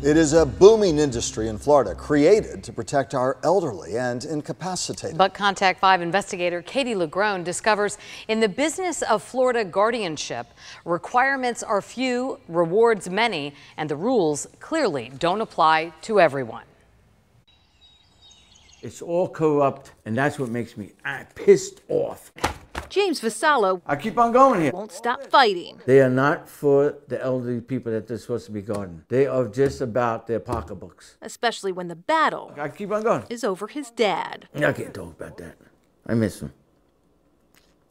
It is a booming industry in Florida, created to protect our elderly and incapacitated. But Contact 5 investigator Katie Legrone discovers in the business of Florida guardianship, requirements are few, rewards many, and the rules clearly don't apply to everyone. It's all corrupt, and that's what makes me pissed off. James Vasallo I keep on going here. won't stop fighting. They are not for the elderly people that they're supposed to be guarding. They are just about their pocketbooks. Especially when the battle I keep on going. is over his dad. I can't talk about that. I miss him.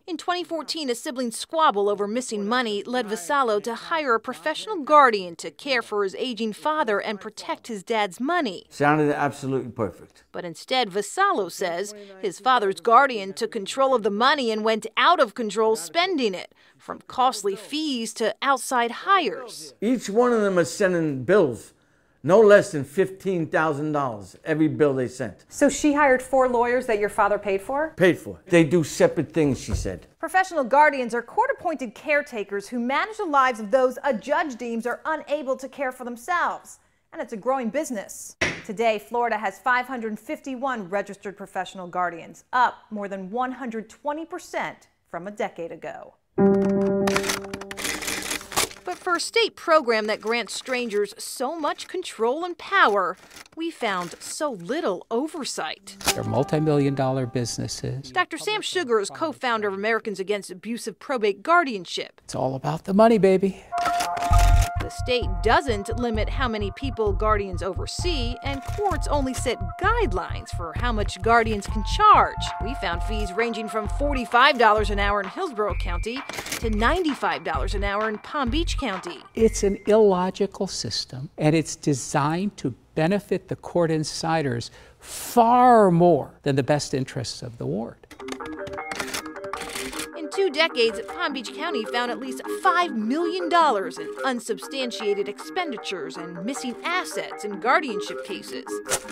In 2014, a sibling squabble over missing money led Vasallo to hire a professional guardian to care for his aging father and protect his dad's money. Sounded absolutely perfect. But instead, Vasallo says his father's guardian took control of the money and went out of control spending it, from costly fees to outside hires. Each one of them is sending bills, no less than $15,000, every bill they sent. So she hired 4 lawyers that your father paid for? Paid for. They do separate things, she said. Professional guardians are court-appointed caretakers who manage the lives of those a judge deems are unable to care for themselves. And it's a growing business. Today, Florida has 551 registered professional guardians, up more than 120% from a decade ago. But for a state program that grants strangers so much control and power, we found so little oversight. They're multi-million-dollar businesses. Dr. Sam Sugar is co-founder of Americans Against Abusive Probate Guardianship. It's all about the money, baby. The state doesn't limit how many people guardians oversee, and courts only set guidelines for how much guardians can charge. We found fees ranging from $45 an hour in Hillsborough County to $95 an hour in Palm Beach County. It's an illogical system, and it's designed to benefit the court insiders far more than the best interests of the ward. In 2 decades, Palm Beach County found at least $5 million in unsubstantiated expenditures and missing assets in guardianship cases.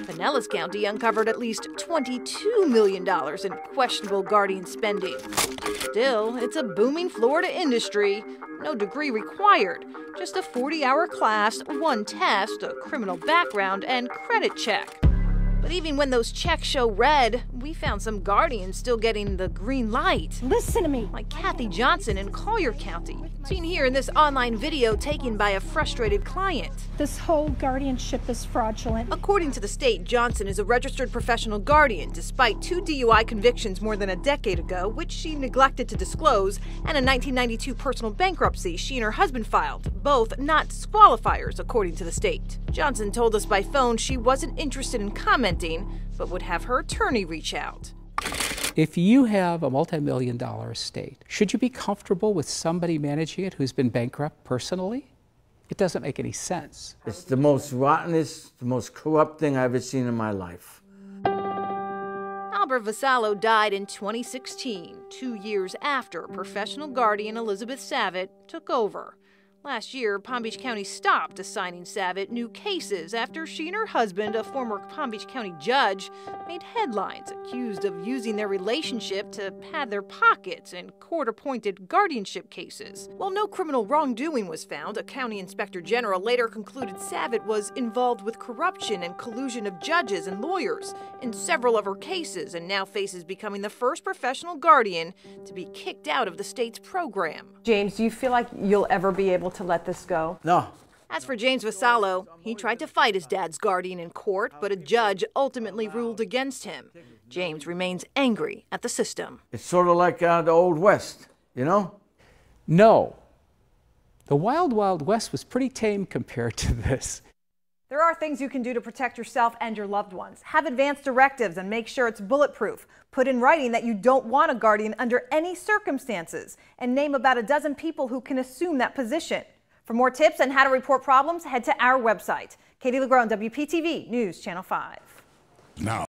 Pinellas County uncovered at least $22 million in questionable guardian spending. Still, it's a booming Florida industry. No degree required, just a 40-hour class, 1 test, a criminal background, and credit check. But even when those checks show red, we found some guardians still getting the green light. Listen to me. Like Kathy Johnson in Collier County, seen here in this online video taken by a frustrated client. This whole guardianship is fraudulent. According to the state, Johnson is a registered professional guardian despite 2 DUI convictions more than a decade ago, which she neglected to disclose, and a 1992 personal bankruptcy she and her husband filed, both not disqualifiers according to the state. Johnson told us by phone she wasn't interested in commenting, but would have her attorney reach out. If you have a multi-million-dollar estate, should you be comfortable with somebody managing it who's been bankrupt personally? It doesn't make any sense. It's the most rottenest, the most corrupt thing I've ever seen in my life. Albert Vasallo died in 2016, 2 years after professional guardian Elizabeth Savitt took over. Last year, Palm Beach County stopped assigning Savitt new cases after she and her husband, a former Palm Beach County judge, made headlines accused of using their relationship to pad their pockets in court-appointed guardianship cases. While no criminal wrongdoing was found, a county inspector general later concluded Savitt was involved with corruption and collusion of judges and lawyers in several of her cases, and now faces becoming the first professional guardian to be kicked out of the state's program. James, do you feel like you'll ever be able to let this go? No. As for James Vasallo, he tried to fight his dad's guardian in court, but a judge ultimately ruled against him. James remains angry at the system. It's sort of like the Old West, you know? No. The Wild Wild West was pretty tame compared to this. There are things you can do to protect yourself and your loved ones. Have advanced directives and make sure it's bulletproof. Put in writing that you don't want a guardian under any circumstances, and name about a dozen people who can assume that position. For more tips on how to report problems, head to our website. Katie Legrone, WPTV News Channel 5. Now.